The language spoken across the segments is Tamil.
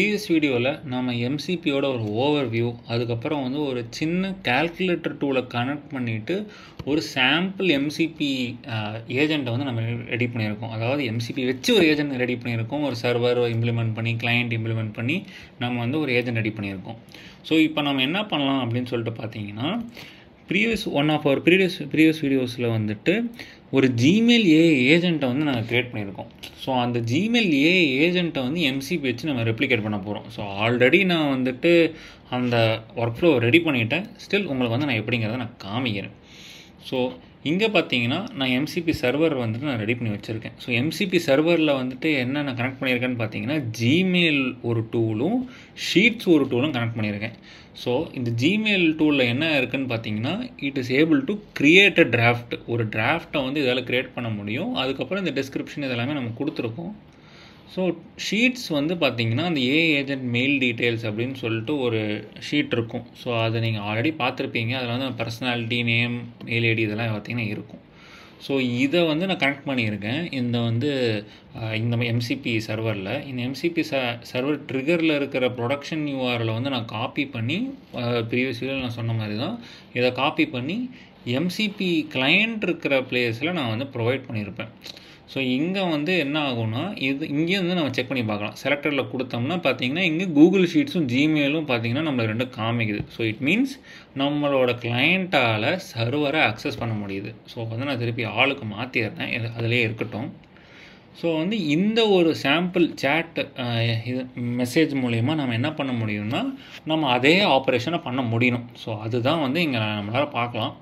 ப்ரீவியஸ் வீடியோவில் நம்ம எம்சிபியோட ஒரு ஓவர்வியூ, அதுக்கப்புறம் வந்து ஒரு சின்ன கால்குலேட்டர் டூலை கனெக்ட் பண்ணிவிட்டு ஒரு சாம்பிள் எம்சிபி ஏஜெண்ட்டை வந்து நம்ம ரெடி பண்ணியிருக்கோம். அதாவது எம்சிபி வச்சு ஒரு ஏஜெண்ட் ரெடி பண்ணியிருக்கோம். ஒரு சர்வர் இம்ப்ளிமெண்ட் பண்ணி, கிளைண்ட் இம்ப்ளிமெண்ட் பண்ணி நம்ம வந்து ஒரு ஏஜெண்ட் ரெடி பண்ணியிருக்கோம். ஸோ இப்போ நம்ம என்ன பண்ணலாம் அப்படின்னு சொல்லிட்டு பார்த்தீங்கன்னா, ஒன் ஆஃப் அவர் ப்ரீவியஸ் வீடியோஸில் வந்துட்டு ஒரு ஜிமெயில் ஏஜெண்ட்டை வந்து நாங்கள் க்ரியேட் பண்ணியிருக்கோம். ஸோ அந்த ஜிமெயில் ஏஜெண்ட்டை வந்து எம்சிபி வச்சு நம்ம ரெப்ளிகேட் பண்ண போகிறோம். ஸோ ஆல்ரெடி நான் வந்துட்டு அந்த ஒர்க் ஃப்ளோ ரெடி பண்ணிவிட்டேன். ஸ்டில் உங்களுக்கு வந்து நான் எப்படிங்கிறத நான் காமிக்கிறேன். ஸோ இங்கே பார்த்தீங்கன்னா நான் எம்சிபி சர்வர் வந்துட்டு நான் ரெடி பண்ணி வச்சுருக்கேன். ஸோ எம்சிபி சர்வரில் வந்துட்டு என்ன நான் கனெக்ட் பண்ணியிருக்கேன்னு பார்த்தீங்கன்னா, ஜிமெயில் ஒரு டூலும் ஷீட்ஸ் ஒரு டூலும் கனெக்ட் பண்ணியிருக்கேன். ஸோ இந்த ஜிமெயில் டூலில் என்ன இருக்குதுன்னு பார்த்தீங்கன்னா, it is able to create a draft. ஒரு டிராஃப்டை வந்து இதால் கிரியேட் பண்ண முடியும். அதுக்கப்புறம் இந்த டிஸ்கிரிப்ஷன் இதெல்லாமே நம்ம கொடுத்துருக்கோம். ஸோ ஷீட்ஸ் வந்து பார்த்தீங்கன்னா, அந்த ஏஜென்ட் மெயில் டீட்டெயில்ஸ் அப்படின்னு சொல்லிட்டு ஒரு ஷீட் இருக்கும். ஸோ அதை நீங்கள் ஆல்ரெடி பார்த்துருப்பீங்க. அதில் வந்து பர்சனாலிட்டி, நேம், மெயில் ஐடி இதெல்லாம் பார்த்தீங்கன்னா இருக்கும். ஸோ இதை வந்து நான் கனெக்ட் பண்ணியிருக்கேன் இந்த எம்சிபி சர்வரில். இந்த எம்சிபி சர்வர் ட்ரிகரில் இருக்கிற ப்ரொடக்ஷன் யூஆரில் வந்து நான் காப்பி பண்ணி, ப்ரீவியஸ் வீடியோவில் நான் சொன்ன மாதிரி தான் இதை காப்பி பண்ணி எம்சிபி கிளையண்ட் இருக்கிற பிளேஸில் நான் வந்து ப்ரொவைட் பண்ணியிருப்பேன். ஸோ இங்கே வந்து என்ன ஆகும்னா, இங்கேயும் வந்து நம்ம செக் பண்ணி பார்க்கலாம். செலக்டரில் கொடுத்தோம்னா பார்த்தீங்கன்னா, இங்கே கூகுள் ஷீட்ஸும் ஜிமெயிலும் பார்த்தீங்கன்னா நம்மளுக்கு ரெண்டும் காமிக்குது. ஸோ இட் மீன்ஸ் நம்மளோட கிளையண்ட்டால் சர்வரை அக்சஸ் பண்ண முடியுது. ஸோ வந்து நான் திருப்பி ஆளுக்கு மாற்றிடுறேன், அதிலே இருக்கட்டும். ஸோ வந்து இந்த ஒரு சாம்பிள் சேட் இது மெசேஜ் மூலயமா நம்ம என்ன பண்ண முடியும்னா, நம்ம அதே ஆப்ரேஷனை பண்ண முடியணும். ஸோ அதுதான் வந்து இங்கே நம்மளால் பார்க்கலாம்.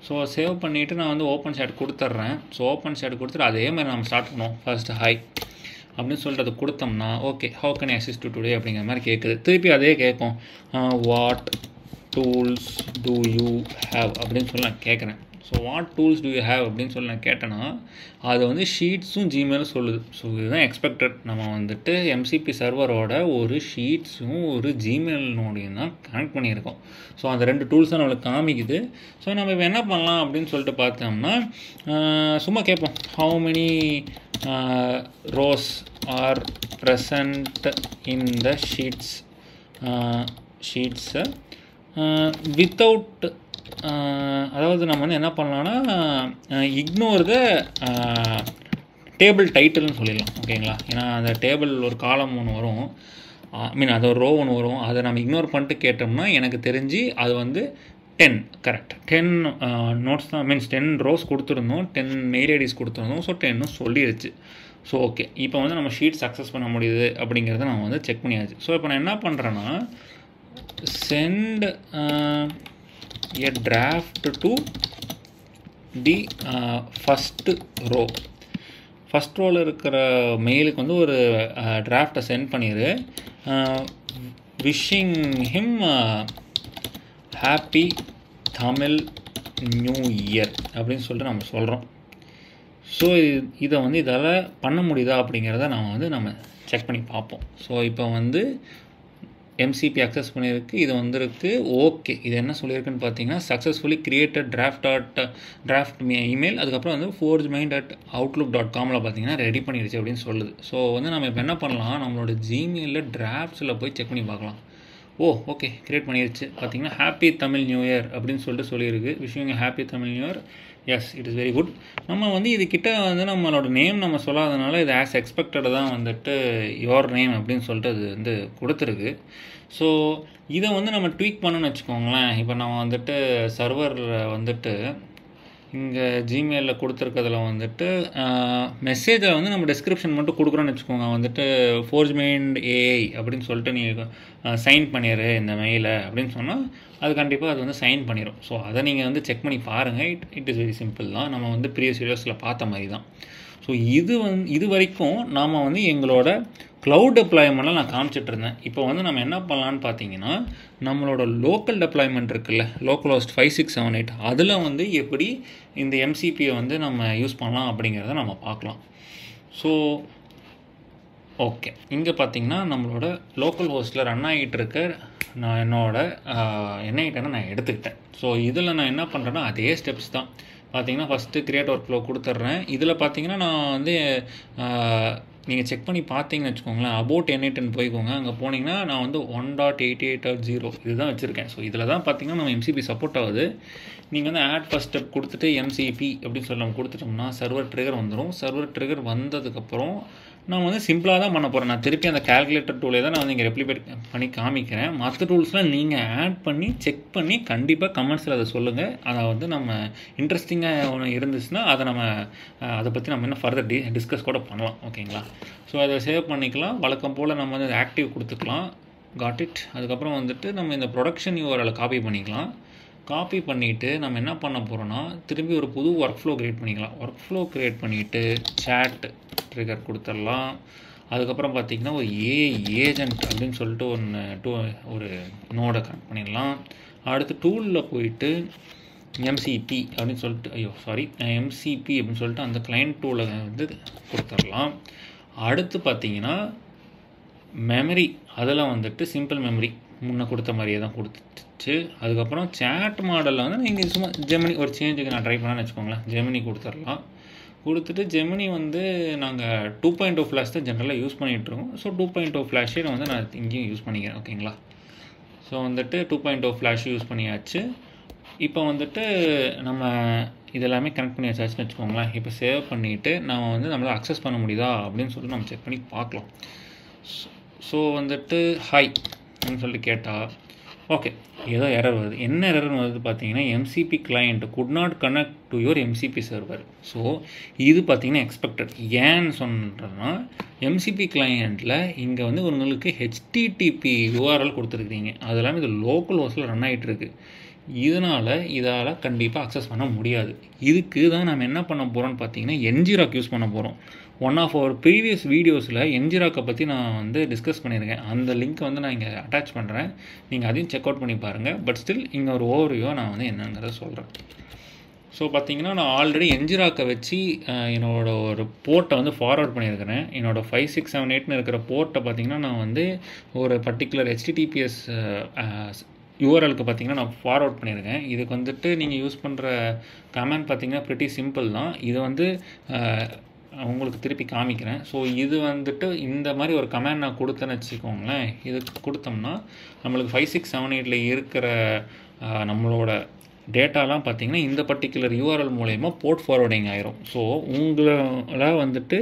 ஸோ சேவ் பண்ணிவிட்டு நான் வந்து ஓப்பன் சேட் கொடுத்துட்றேன். ஸோ ஓப்பன் சேட் கொடுத்துட்டு அதே மாதிரி நம்ம ஸ்டார்ட் பண்ணுவோம். ஃபர்ஸ்ட்டு ஹாய் அப்படின்னு சொல்லிட்டு அதை கொடுத்தோம்னா, okay how can I assist to today அப்படிங்கிற மாதிரி கேட்குது. திருப்பி அதே கேட்கும், what tools do you have அப்படின்னு சொல்லி நான் கேட்குறேன். So what tools do you have அப்படின்னு சொல்லி நான் கேட்டேன்னா, அது வந்து ஷீட்ஸும் ஜிமெயிலும் சொல்லுது. ஸோ இதுதான் எக்ஸ்பெக்டட். நம்ம வந்துட்டு எம்சிபி சர்வரோட ஒரு ஷீட்ஸும் ஒரு ஜிமெயில் நோடையும் தான் கனெக்ட் பண்ணியிருக்கோம். ஸோ அந்த ரெண்டு டூல்ஸ் தான் நம்மளுக்கு காமிக்குது. ஸோ நம்ம இப்போ என்ன பண்ணலாம் அப்படின்னு சொல்லிட்டு பார்த்தோம்னா, சும்மா கேட்போம், how many rows are present in the ஷீட்ஸை வித்தவுட், அதாவது நம்ம வந்து என்ன பண்ணலான்னா, இக்னோர் த டேபிள் டைட்டில்னு சொல்லிடலாம். ஓகேங்களா? ஏன்னா அந்த டேபிள் ஒரு காலம் ஒன்று வரும், அது ஒரு ரோ ஒன்று வரும். அதை நம்ம இக்னோர் பண்ணிட்டு கேட்டோம்னா எனக்கு தெரிஞ்சு அது வந்து 10 கரெக்ட் 10 நோட்ஸ் தான், மீன்ஸ் 10 ரோஸ் கொடுத்துருந்தோம், 10 மெயில் ஐடிஸ் கொடுத்துருந்தோம். ஸோ 10 சொல்லிடுச்சு. ஸோ ஓகே, இப்போ வந்து நம்ம ஷீட் சக்ஸஸ் பண்ண முடியுது அப்படிங்கிறத நம்ம வந்து செக் பண்ணியாச்சு. ஸோ இப்போ நான் என்ன பண்ணுறேன்னா, send a draft to the first row. First ரோவில் இருக்கிற மெயிலுக்கு வந்து ஒரு டிராஃப்டை சென்ட் பண்ணிடு. Wishing him happy Tamil new year அப்படின்னு சொல்லிட்டு நம்ம சொல்கிறோம். ஸோ இதை வந்து இதால் பண்ண முடியுதா அப்படிங்கிறத நம்ம செக் பண்ணி பார்ப்போம். ஸோ இப்போ வந்து எம்சிபி அக்சஸ் பண்ணியிருக்கு, இது வந்துருக்கு. ஓகே, இது என்ன சொல்லியிருக்குன்னு பார்த்தீங்கன்னா, சக்ஸஸ்ஃபுல்லி கிரியேட்டட் டிராஃப்ட் இமெயில், அதுக்கப்புறம் வந்து forgemain@outlook.comல பார்த்தீங்கன்னா ரெடி பண்ணிடுச்சு அப்படின்னு சொல்லுது. ஸோ வந்து நம்ம இப்போ என்ன பண்ணலாம், நம்மளோட ஜிமெயிலில் டிராஃப்ட்ஸில் போய் செக் பண்ணி பார்க்கலாம். ஓகே, கிரியேட் பண்ணிடுச்சு. பார்த்தீங்கன்னா ஹாப்பி தமிழ் நியூ இயர் அப்படின்னு சொல்லிட்டு சொல்லியிருக்கு. Wishing happy Tamil new year. Yes, it is very good. நம்ம வந்து இதுக்கிட்ட வந்து நம்மளோட நேம் நம்ம சொல்லாதனால இது ஆஸ் எக்ஸ்பெக்டட் தான் வந்துட்டு யோர் நேம் அப்படின்னு சொல்லிட்டு அது வந்து கொடுத்துருக்கு. ஸோ இதை வந்து நம்ம ட்வீக் பண்ணணும்னு வச்சுக்கோங்களேன். இப்போ நம்ம வந்துட்டு சர்வரில் வந்துட்டு இங்கே ஜிமெயிலில் கொடுத்துருக்கிறதுல வந்துட்டு மெசேஜில் வந்து நம்ம டிஸ்கிரிப்ஷன் மட்டும் கொடுக்குறோன்னு வச்சுக்கோங்க. வந்துட்டு forgemain AI அப்படின்னு சொல்லிட்டு நீங்கள் சைன் பண்ணிடு இந்த மெயிலை அப்படின்னு சொன்னால் அது கண்டிப்பாக அது வந்து சைன் பண்ணிடும். ஸோ அதை நீங்கள் வந்து செக் பண்ணி பாருங்கள். இட் இஸ் வெரி சிம்பிள் தான். நம்ம வந்து ப்ரீவியஸ் வீடியோஸில் பார்த்த மாதிரி தான். ஸோ இது வரைக்கும் நாம் வந்து எங்களோட க்ளவுட் டெப்ளாய்மெண்ட்டில் நான் காமிச்சிட்ருந்தேன். இப்போ வந்து நம்ம என்ன பண்ணலான்னு பார்த்தீங்கன்னா, நம்மளோட லோக்கல் டெப்ளாய்மெண்ட் இருக்குல்ல, லோக்கல் ஹோஸ்ட் 5678, அதில் வந்து எப்படி இந்த எம்சிபியை வந்து நம்ம யூஸ் பண்ணலாம் அப்படிங்கிறத நம்ம பார்க்கலாம். ஸோ ஓகே, இங்கே பார்த்தீங்கன்னா நம்மளோட லோக்கல் ஹோஸ்ட்டில் ரன் ஆகிட்டு இருக்க நான் என்ன ஆகிட்டேன்னா நான் எடுத்துக்கிட்டேன். ஸோ இதில் நான் என்ன பண்ணுறேன்னா, அதே ஸ்டெப்ஸ் தான். பார்த்தீங்கன்னா ஃபஸ்ட்டு கிரியேட் ஒர்க் ஃப்ளோ கொடுத்துட்றேன். இதில் பார்த்தீங்கன்னா நான் வந்து நீங்கள் செக் பண்ணி பார்த்தீங்கன்னு வச்சுக்கோங்களேன், அபவுட் N8 போய்க்கோங்க. அங்கே போனீங்கன்னா நான் வந்து 1.88.0 இதுதான் வச்சுருக்கேன். ஸோ இதில் தான் பார்த்தீங்கன்னா நம்ம எம்சிபி சப்போர்ட் ஆகுது. நீங்கள் வந்து ஆட் ஃபஸ்ட் ஸ்டெப் கொடுத்துட்டு எம்சிபி அப்படின்னு சொல்லி நம்ம கொடுத்துட்டோம்னா சர்வர் ட்ரிகர் வந்துடும். சர்வர் ட்ரிகர் வந்ததுக்கப்புறம் நான் வந்து சிம்பிளாக தான் பண்ண போகிறேன். நான் திருப்பி அந்த கால்குலேட்டர் டூலே தான் நான் வந்து இங்கே ரெப்ளிகேட் பண்ணி காமிக்கிறேன். மற்ற டூல்ஸ்லாம் நீங்கள் ஆட் பண்ணி செக் பண்ணி கண்டிப்பாக கமெண்ட்ஸில் அதை சொல்லுங்கள். அதை வந்து நம்ம இன்ட்ரெஸ்டிங்காக ஒன்று இருந்துச்சுன்னா அதை பற்றி நம்ம இன்னும் ஃபர்தர் டிஸ்கஸ் கூட பண்ணலாம். ஓகேங்களா? ஸோ அதை சேவ் பண்ணிக்கலாம். வழக்கம் போல் நம்ம வந்து ஆக்டிவ் கொடுத்துக்கலாம். Got it. அதுக்கப்புறம் வந்துட்டு நம்ம இந்த ப்ரொடக்ஷன் URL காப்பி பண்ணிக்கலாம். காப்பி பண்ணிவிட்டு நம்ம என்ன பண்ண போகிறோன்னா திரும்பி ஒரு புது ஒர்க் ஃப்ளோ க்ரியேட் பண்ணிக்கலாம். ஒர்க் ஃப்ளோ க்ரியேட் பண்ணிவிட்டு சேட் ட்ரிகர் கொடுத்துடலாம். அதுக்கப்புறம் பார்த்திங்கன்னா ஒரு ஏஜென்ட் அப்படின்னு சொல்லிட்டு ஒரு நோடை கனெக்ட் பண்ணிடலாம். அடுத்து டூலில் போயிட்டு எம்சிபி அப்படின்னு சொல்லிட்டு எம்சிபி அப்படின்னு சொல்லிட்டு அந்த கிளைண்ட் டூலை வந்து கொடுத்துடலாம். அடுத்து பார்த்திங்கன்னா மெமரி, அதில் வந்துட்டு சிம்பிள் மெமரி முன்னே கொடுத்த மாதிரியே தான் கொடுத்துச்சு. அதுக்கப்புறம் சேட் மாடலில் வந்து நீங்கள் சும்மா ஜெமினி ஒரு சேஞ்சுக்கு நான் ட்ரை பண்ணான்னு வச்சுக்கோங்களேன். ஜெமினி கொடுத்துடலாம். கொடுத்துட்டு ஜெமினி வந்து நாங்கள் 2.0 ஃப்ளாஷ் தான் ஜென்ரலாக யூஸ் பண்ணிகிட்ருக்கோம். ஸோ 2.0 ஃப்ளாஷே வந்து நான் இங்கேயும் யூஸ் பண்ணிக்கிறேன். ஓகேங்களா? ஸோ வந்துட்டு 2.0 ஃப்ளாஷ் யூஸ் பண்ணியாச்சு. இப்போ வந்துட்டு நம்ம இதெல்லாமே கனெக்ட் பண்ணி வச்சாச்சுன்னு வச்சுக்கோங்களேன். இப்போ சேவ் பண்ணிவிட்டு நம்ம வந்து நம்மளால் அக்சஸ் பண்ண முடியுதா அப்படின்னு சொல்லிட்டு நம்ம செக் பண்ணி பார்க்கலாம். ஸோ வந்துட்டு ஹாய் அப்படின்னு சொல்லிட்டு கேட்டால் ஓகே ஏதோ எரர் வருது. என்ன எரர்னு வருது பார்த்தீங்கன்னா MCB client could not connect to your MCB server. So இது பார்த்தீங்கன்னா எக்ஸ்பெக்டட். ஏன்னு சொன்னோன்னா எம்சிபி கிளையண்ட்டில் இங்கே வந்து உங்களுக்கு HTTP URL கொடுத்துருக்கீங்க. அது எல்லாமே இது லோக்கல் ஹோஸ்ட்டில் ரன் ஆகிட்டுருக்கு. இதால் கண்டிப்பாக அக்சஸ் பண்ண முடியாது. இதுக்கு தான் நம்ம என்ன பண்ண போகிறோம்னு பார்த்தீங்கன்னா NGROC யூஸ் பண்ண போகிறோம். ஒன் ஆஃப் அவர் ப்ரீவியஸ் வீடியோஸில் NGROC பற்றி நான் வந்து டிஸ்கஸ் பண்ணியிருக்கேன். அந்த லிங்க்கை வந்து நான் இங்கே அட்டாச் பண்ணுறேன். நீங்கள் அதையும் செக் அவுட் பண்ணி பாருங்கள். பட் ஸ்டில் இங்கே ஒரு ஓவர்வியூவாக நான் வந்து என்னங்கிறத சொல்கிறேன். ஸோ பார்த்தீங்கன்னா நான் ஆல்ரெடி NGROC வச்சு என்னோடய ஒரு போர்ட்டை வந்து ஃபார்வர்ட் பண்ணியிருக்கிறேன். என்னோடய 5678 இருக்கிற போர்ட்டை பார்த்தீங்கன்னா நான் வந்து ஒரு பர்டிகுலர் HTTPS URLக்கு பார்த்தீங்கன்னா நான் ஃபார்வர்ட் பண்ணியிருக்கேன். இதுக்கு வந்துட்டு நீங்கள் யூஸ் பண்ணுற கமெண்ட் பார்த்தீங்கன்னா ப்ரிட்டி சிம்பிள் தான். இது வந்து உங்களுக்கு திருப்பி காமிக்கிறேன். ஸோ இது வந்துட்டு இந்த மாதிரி ஒரு கமெண்ட் நான் கொடுத்தேன்னு வச்சுக்கோங்களேன். இது கொடுத்தோம்னா நம்மளுக்கு 5678 இருக்கிற நம்மளோட டேட்டாலாம் பார்த்திங்கன்னா இந்த பர்டிகுலர் URL மூலயமா போர்ட் ஃபார்வர்டிங் ஆயிரும். ஸோ உங்களால் வந்துட்டு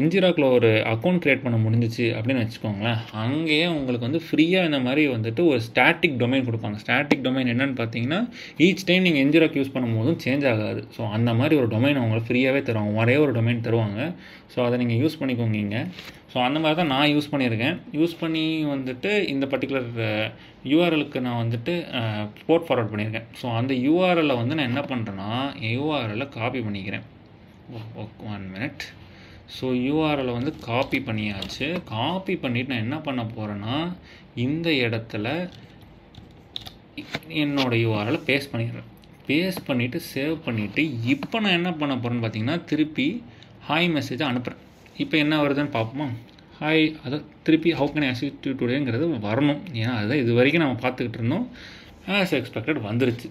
NGROCல ஒரு அக்கௌண்ட் க்ரியேட் பண்ண முடிஞ்சிச்சு அப்படின்னு வச்சுக்கோங்களேன். அங்கேயே உங்களுக்கு வந்து ஃப்ரீயாக இந்த மாதிரி வந்துட்டு ஒரு ஸ்டாட்டிக் டொமைன் கொடுப்பாங்க. ஸ்டாட்டிக் டொமைன் என்னென்னு பார்த்தீங்கன்னா ஈச் டைம் நீங்கள் NGROC யூஸ் பண்ணும்போதும் சேஞ்ச் ஆகாது. ஸோ அந்த மாதிரி ஒரு டொமைன் அவங்களுக்கு ஃப்ரீயாகவே தருவாங்க. ஒரே ஒரு டொமைன் தருவாங்க. ஸோ அதை நீங்கள் யூஸ் பண்ணிக்கோங்க. ஸோ அந்த மாதிரி தான் நான் யூஸ் பண்ணியிருக்கேன். யூஸ் பண்ணி வந்துட்டு இந்த பர்டிகுலர் URLக்கு நான் வந்துட்டு போர்ட் ஃபார்வர்ட் பண்ணியிருக்கேன். ஸோ அந்த URLை வந்து நான் என்ன பண்ணுறேன்னா URLை காப்பி பண்ணிக்கிறேன். 1 மினிட். ஸோ URLை வந்து காப்பி பண்ணியாச்சு. காப்பி பண்ணிவிட்டு நான் என்ன பண்ண போகிறேன்னா இந்த இடத்துல என்னோடய URLை பேஸ்ட் பண்ணிடுறேன். பேஸ்ட் பண்ணிவிட்டு சேவ் பண்ணிவிட்டு இப்போ நான் என்ன பண்ண போகிறேன்னு பார்த்தீங்கன்னா திருப்பி ஹாய் மெசேஜை அனுப்புகிறேன். இப்போ என்ன வருதுன்னு பார்ப்போமா? ஹாய், அதை திருப்பி how can I assist you டுடேங்கிறது வரணும். ஏன்னா அதுதான் இது வரைக்கும் நம்ம பார்த்துக்கிட்டு இருந்தோம். ஆஸ் எக்ஸ்பெக்டட் வந்துருச்சு.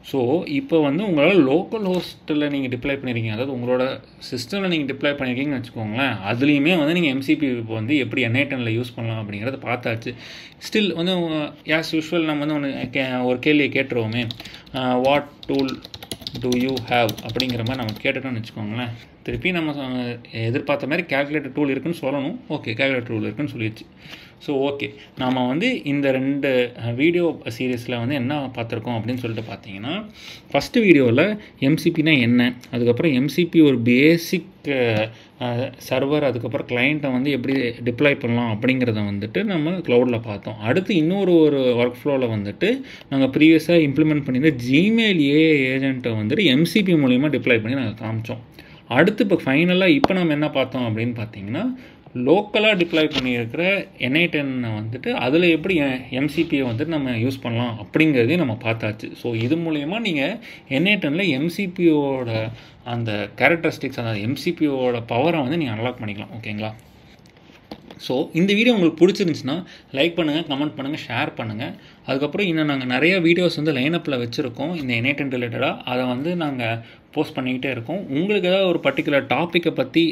ஸோ இப்போ வந்து உங்களால் லோக்கல் ஹோஸ்ட்டில் நீங்கள் டிப்ளை பண்ணியிருக்கீங்க, அதாவது உங்களோட சிஸ்டமில் நீங்கள் டிப்ளை பண்ணியிருக்கீங்கன்னு வச்சுக்கோங்களேன். அதுலேயுமே வந்து நீங்கள் எம்சிபி வந்து எப்படி N8Nல யூஸ் பண்ணலாம் அப்படிங்கிறத பார்த்தாச்சு. ஸ்டில் வந்து ஆஸ் யூஷுவல் நம்ம வந்து ஒரு கேள்வியை கேட்டுருவோமே, what tool do you have அப்படிங்கிற மாதிரி நம்ம கேட்டுட்டோம்னு வச்சுக்கோங்களேன். திருப்பி நம்ம எதிர்பார்த்த மாதிரி கால்குலேட்டர் டூல் இருக்குன்னு சொல்லணும். ஓகே, கால்குலேட்டர் டூல் இருக்குன்னு சொல்லிடுச்சு. ஸோ ஓகே, நம்ம வந்து இந்த 2 வீடியோ சீரீஸில் வந்து என்ன பார்த்துருக்கோம் அப்படின்னு சொல்லிட்டு பார்த்தீங்கன்னா ஃபஸ்ட்டு வீடியோவில் எம்சிபினா என்ன, அதுக்கப்புறம் எம்சிபி ஒரு பேசிக் சர்வர், அதுக்கப்புறம் கிளைண்ட்டை வந்து எப்படி டிப்ளாய் பண்ணலாம் அப்படிங்கிறத வந்துட்டு நம்ம க்ளவுடில் பார்த்தோம். அடுத்து இன்னொரு ஒர்க் ஃப்ளோவில் வந்துட்டு நாங்கள் ப்ரீவியஸாக இம்ப்ளிமெண்ட் பண்ணியிருந்த ஜிமெயில் ஏஜென்ட்டை வந்துட்டு எம்சிபி மூலிமா டிப்ளாய் பண்ணி நாங்கள் காமிச்சோம். அடுத்து இப்போ ஃபைனலாக இப்போ நம்ம என்ன பார்த்தோம் அப்படின்னு பார்த்தீங்கன்னா லோக்கலாக டிப்ளாய் பண்ணியிருக்கிற N8N வந்துட்டு அதில் எப்படி எம்சிபியை வந்துட்டு நம்ம யூஸ் பண்ணலாம் அப்படிங்கிறதையும் நம்ம பார்த்தாச்சு. ஸோ இது மூலயமா நீங்கள் N8Nல எம்சிபியோட அந்த கேரக்டரிஸ்டிக்ஸ், அந்த எம்சிபியோட பவரை வந்து நீங்கள் அன்லாக் பண்ணிக்கலாம். ஓகேங்களா? ஸோ இந்த வீடியோ உங்களுக்கு பிடிச்சிருந்துச்சுன்னா லைக் பண்ணுங்கள், கமெண்ட் பண்ணுங்கள், ஷேர் பண்ணுங்கள். அதுக்கப்புறம் இன்னும் நாங்கள் நிறைய வீடியோஸ் வந்து லைனப்பில் வச்சுருக்கோம் இந்த N8 ரிலேட்டடாக. அதை வந்து நாங்கள் போஸ்ட் பண்ணிக்கிட்டே இருக்கோம். உங்களுக்கு ஏதாவது ஒரு பர்டிகுலர் டாப்பிக்கை பற்றி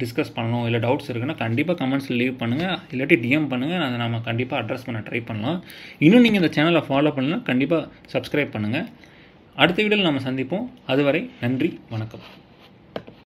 டிஸ்கஸ் பண்ணணும் இல்லை டவுட்ஸ் இருக்குன்னா கண்டிப்பாக கமெண்ட்ஸில் லீவ் பண்ணுங்கள், இல்லாட்டி டிஎம் பண்ணுங்கள். அதை நம்ம கண்டிப்பாக அட்ரஸ் பண்ண ட்ரை பண்ணலாம். இன்னும் நீங்கள் இந்த சேனலை ஃபாலோ பண்ணலாம், கண்டிப்பாக சப்ஸ்கிரைப் பண்ணுங்கள். அடுத்த வீடியோவில் நம்ம சந்திப்போம். அதுவரை நன்றி, வணக்கம்.